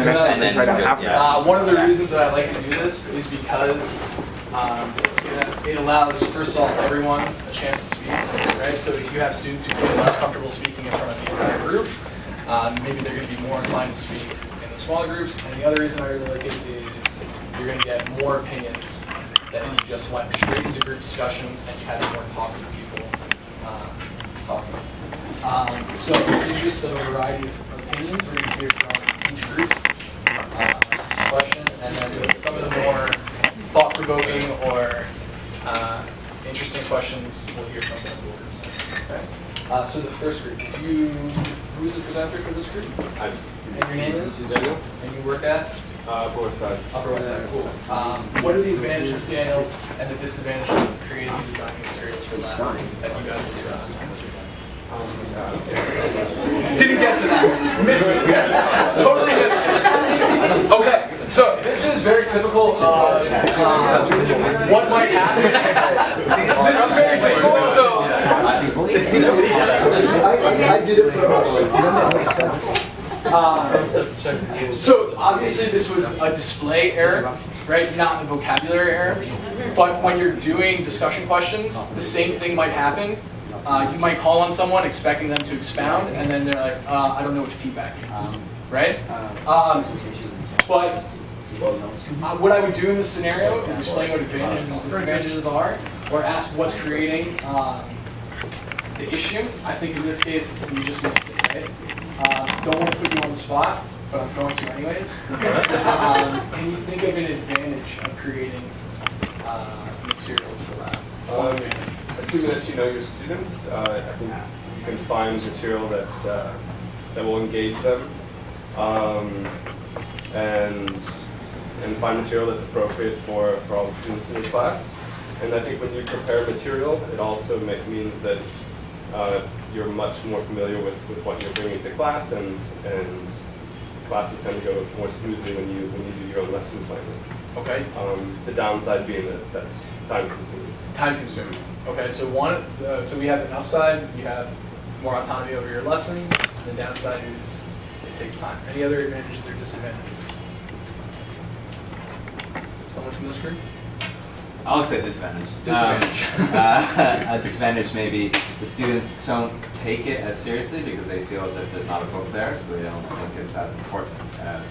One of the reasons that I like to do this is because it allows, first of all, everyone a chance to speak, right? So if you have students who feel less comfortable speaking in front of the entire group, maybe they're going to be more inclined to speak in the small groups. And the other reason I really like it is you're going to get more opinions than if you just went straight into group discussion and you had more talking people talking. So in the interest of a variety of opinions, we're going to hear from each group question, and then some of the more thought-provoking or interesting questions we'll hear from multiple groups. Okay. So the first group, who's the presenter for this group? Hi. And your name is? Daniel. And you work at? Upper West Side. Upper West Side, cool. What are the advantages, Daniel, and the disadvantages of creating and designing materials for lab that you guys discussed? Didn't get to that. Missed it. Totally missed it. Okay, so this is very typical of what might happen. This is very typical, so... I did it for so obviously this was a display error, right? Not a vocabulary error. But when you're doing discussion questions, the same thing might happen. You might call on someone expecting them to expound, and then they're like, I don't know what feedback means, right? But what I would do in this scenario is explain what advantages and disadvantages are, or ask what's creating the issue. I think in this case, you just missed it, right? Don't want to put you on the spot, but I'm going to anyways. Can you think of an advantage of creating materials for that? Assuming that you know your students, I think you can find material that will engage them, and find material that's appropriate for all the students in your class. And I think when you prepare material, it also means that you're much more familiar with what you're bringing to class, and classes tend to go more smoothly when you do your own lesson planning. Okay. The downside being that that's time consuming. Time consuming. Okay, so so we have an upside, you have more autonomy over your lessons. The downside is it takes time. Any other advantages or disadvantages? Someone from this group? I'll say disadvantage. Disadvantage. A disadvantage maybe the students don't take it as seriously because they feel as if there's not a book there, so they don't think it's as important as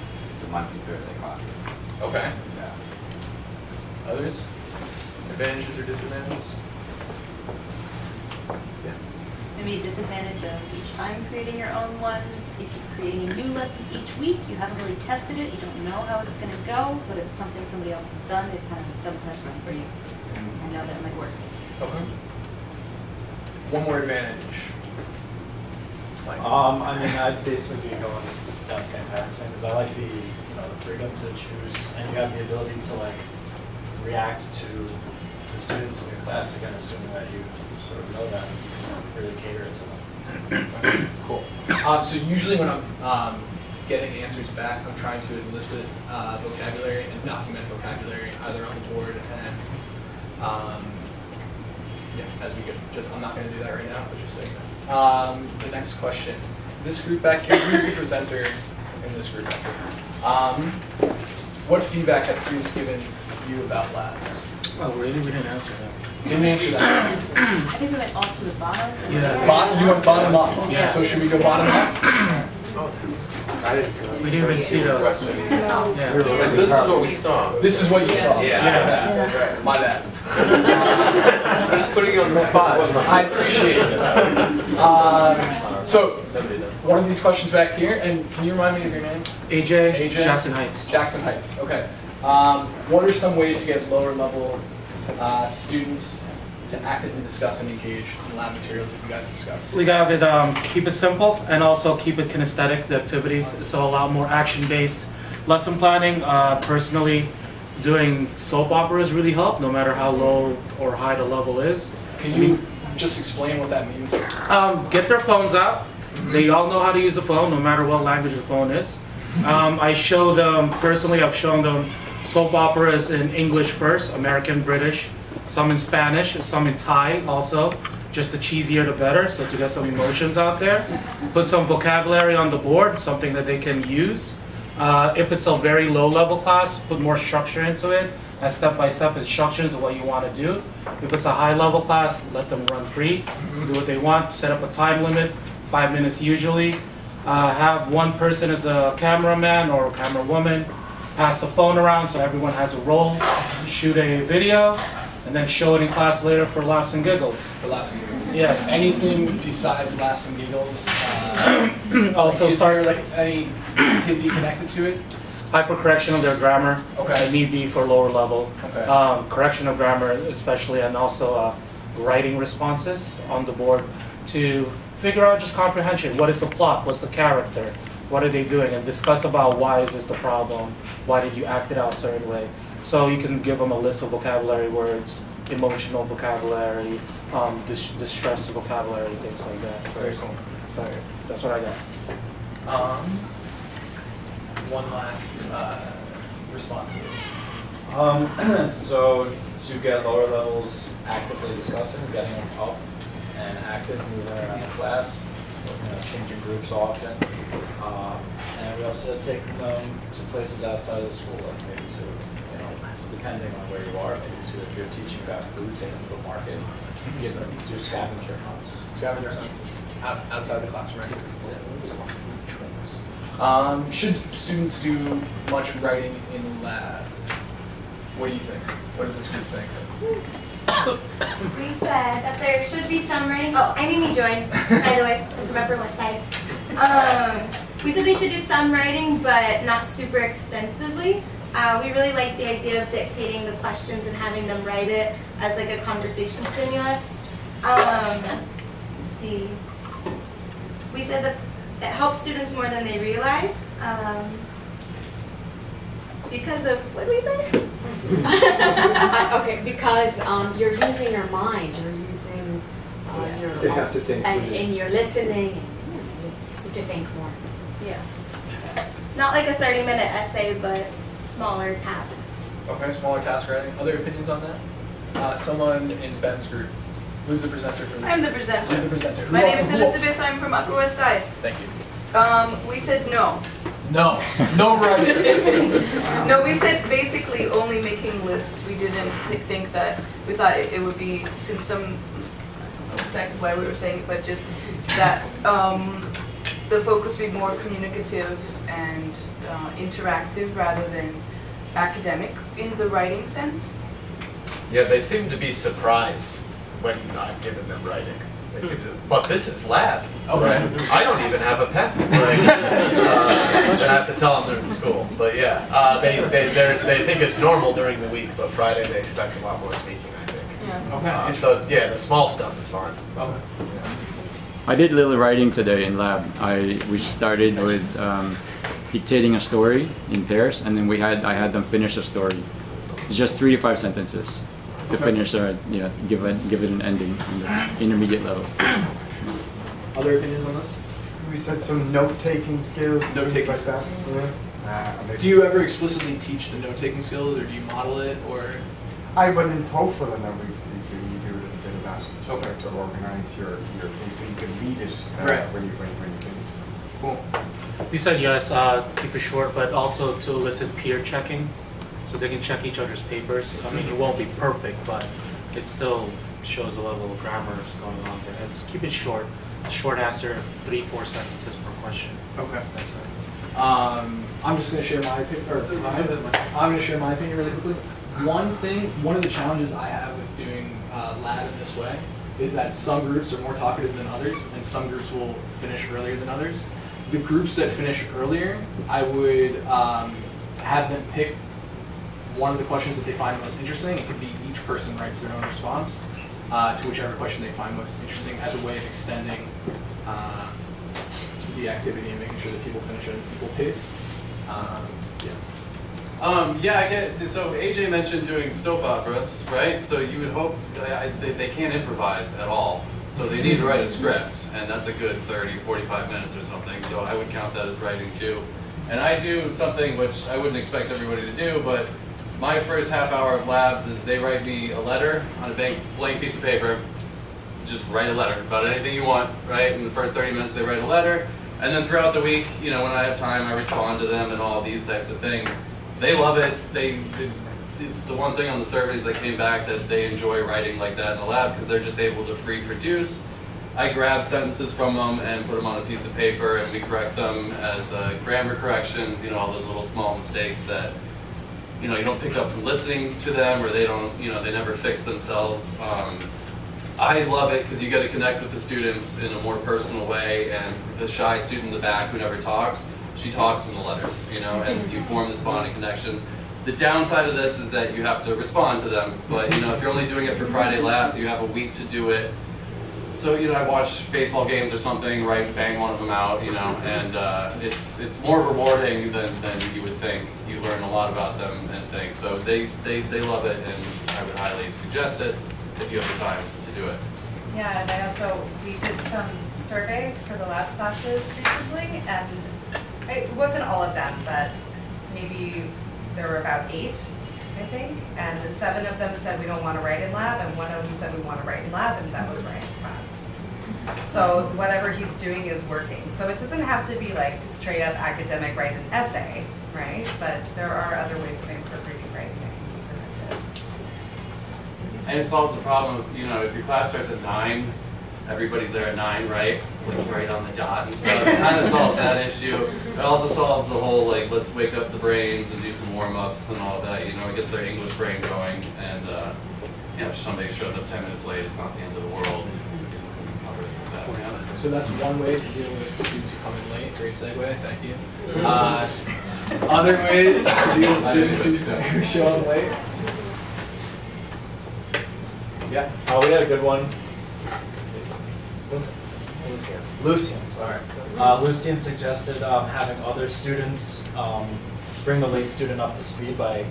the monthly Thursday classes. Okay. Yeah. Others? Advantages or disadvantages? Yeah. Maybe a disadvantage of each time creating your own one. If you're creating a new lesson each week, you haven't really tested it, you don't know how it's going to go, but if it's something somebody else has done, it kind of done a test run for you. I know that it might work. Okay. One more advantage. I mean, I'd basically be going down the same path, because I like the freedom to choose, and you have the ability to react to the students in your class, again, assuming that you sort of know them, really cater it to them. Okay, cool. So usually when I'm getting answers back, I'm trying to elicit vocabulary and document vocabulary either on the board and as we go. I'm not going to do that right now, but just so you know. The next question. This group back here, who's the presenter in this group back here? What feedback have students given you about labs? Oh, really? We didn't answer that. Didn't answer that. I think we went all to the bottom. Yeah. You went bottom up. Yeah. So should we go bottom up? We didn't even see those. Yeah. This is what we saw. This is what you saw. Yeah. My bad. Putting you on the spot. I appreciate it. So, one of these questions back here, and can you remind me of your name? AJ, Jackson Heights. Jackson Heights, okay. What are some ways to get lower level students to actively discuss and engage in lab materials that you guys discussed? We got it, keep it simple and also keep it kinesthetic, the activities, so allow more action-based lesson planning. Personally, doing soap operas really help, no matter how low or high the level is. Can you just explain what that means? Get their phones out. They all know how to use the phone, no matter what language the phone is. I show them, personally, I've shown them soap operas in English first, American, British, some in Spanish, some in Thai also. Just the cheesier the better, so to get some emotions out there. Put some vocabulary on the board, something that they can use. If it's a very low-level class, put more structure into it, and step-by-step instructions of what you want to do. If it's a high-level class, let them run free, do what they want, set up a time limit, 5 minutes usually. Have one person as a cameraman or camera woman, pass the phone around so everyone has a role, shoot a video, and then show it in class later for laughs and giggles. For laughs and giggles. Yes. Anything besides laughs and giggles? Also, is there like any activity connected to it? hypercorrection of their grammar. Okay. If need be for lower level. Okay. Correction of grammar especially, and also writing responses on the board to figure out just comprehension. What is the plot? What's the character? What are they doing? And discuss about why is this the problem? Why did you act it out a certain way? So you can give them a list of vocabulary words, emotional vocabulary, distress vocabulary, things like that. Very cool. So that's what I got. One last response to this. So to get lower levels actively discussing, getting them up and active, moving around the class, changing groups often. And we also take them to places outside of the school, like maybe to, depending on where you are, maybe to, if you're teaching about food, take them to a market, do scavenger hunts. Scavenger hunts outside the classroom. Should students do much writing in lab? What do you think? What does this group think? We said that there should be some writing. Oh, I'm Amy Joy, by the way, from Upper West Side. We said they should do some writing, but not super extensively. We really like the idea of dictating the questions and having them write it as like a conversation stimulus. Let's see. We said that it helps students more than they realize. Because of, what did we say? Okay, because you're using your mind, you're using your... You have to think. And you're listening, and you have to think more. Yeah. Not like a 30-minute essay, but smaller tasks. Okay, smaller task writing. Other opinions on that? Someone in Ben's group. Who's the presenter for this? I'm the You're presenter. the presenter. My name is Elizabeth. I'm from Upper West Side. Thank you. We said no. No. No writing. No, we said basically only making lists. We didn't think that, we thought it would be, since some, I don't know exactly why we were saying it, but just that the focus would be more communicative and interactive rather than academic in the writing sense. Yeah, they seem to be surprised when I've given them writing. They seem to, but this is lab. Okay. I don't even have a pen. Like, and I have to tell them they're in school. But yeah, they think it's normal during the week, but Friday they expect a lot more speaking, I think. Yeah. Okay. So yeah, the small stuff is fine. Okay. I did little writing today in lab. We started with dictating a story in pairs, and then I had them finish a story. It's just 3 to 5 sentences to finish, give it an ending on the intermediate level. Other opinions on this? We said some note-taking skills, Note-taking things like that. Yeah. Do you ever explicitly teach the note-taking skills, or do you model it, or? I went in TOEFL and then we do a little bit of that, just Okay. like to organize your thing so you can read it Right. when you finish. Cool. You said yes, keep it short, but also to elicit peer checking, so they can check each other's papers. I mean, it won't be perfect, but it still shows a level of grammar is going on there. And keep it short. Short answer, 3-4 sentences per question. Okay. That's it. I'm just going to share my opinion, I'm going to share my opinion really quickly. One of the challenges I have with doing lab in this way is that some groups are more talkative than others, and some groups will finish earlier than others. The groups that finish earlier, I would have them pick one of the questions that they find most interesting. It could be each person writes their own response to whichever question they find most interesting as a way of extending the activity and making sure that people finish at an equal pace. Yeah, I get. So AJ mentioned doing soap operas, right? So you would hope they can't improvise at all. So they need to write a script, and that's a good 30, 45 minutes or something. So I would count that as writing too. And I do something which I wouldn't expect everybody to do, but my first half hour of labs is they write me a letter on a blank piece of paper. Just write a letter about anything you want, right? In the first 30 minutes they write a letter. And then throughout the week, you know, when I have time, I respond to them and all these types of things. They love it. It's the one thing on the surveys that came back that they enjoy writing like that in the lab because they're just able to free produce. I grab sentences from them and put them on a piece of paper, and we correct them as grammar corrections, you know, all those little small mistakes that, you know, you don't pick up from listening to them, or they don't, you know, they never fix themselves. I love it because you get to connect with the students in a more personal way, and the shy student in the back who never talks, she talks in the letters, you know, and you form this bonding connection. The downside of this is that you have to respond to them, but you know, if you're only doing it for Friday labs, you have a week to do it. So, you know, I watch baseball games or something, right, bang one of them out, you know, and it's more rewarding than you would think. You learn a lot about them and things. So they love it, and I would highly suggest it if you have the time to do it. Yeah, and I also, we did some surveys for the lab classes recently, and it wasn't all of them, but maybe there were about 8, I think, and the 7 of them said we don't want to write in lab, and 1 of them said we want to write in lab, and that was Ryan's class. So whatever he's doing is working. So it doesn't have to be like straight up academic, write an essay, right? But there are other ways of incorporating writing that can be corrected. And it solves the problem of, you know, if your class starts at 9, everybody's there at 9, right? Like right on the dot and stuff. It kind of solves that issue. It also solves the whole, like, let's wake up the brains and do some warm-ups and all of that. You know, it gets their English brain going. And, you know, if somebody shows up 10 minutes late, it's not the end of the world. It's covered with that. So that's one way to deal with students who come in late. Great segue, thank you. Other ways to deal with students who show up late? Yeah. We had a good one. Lucian, sorry. Lucian suggested having other students bring the late student up to speed by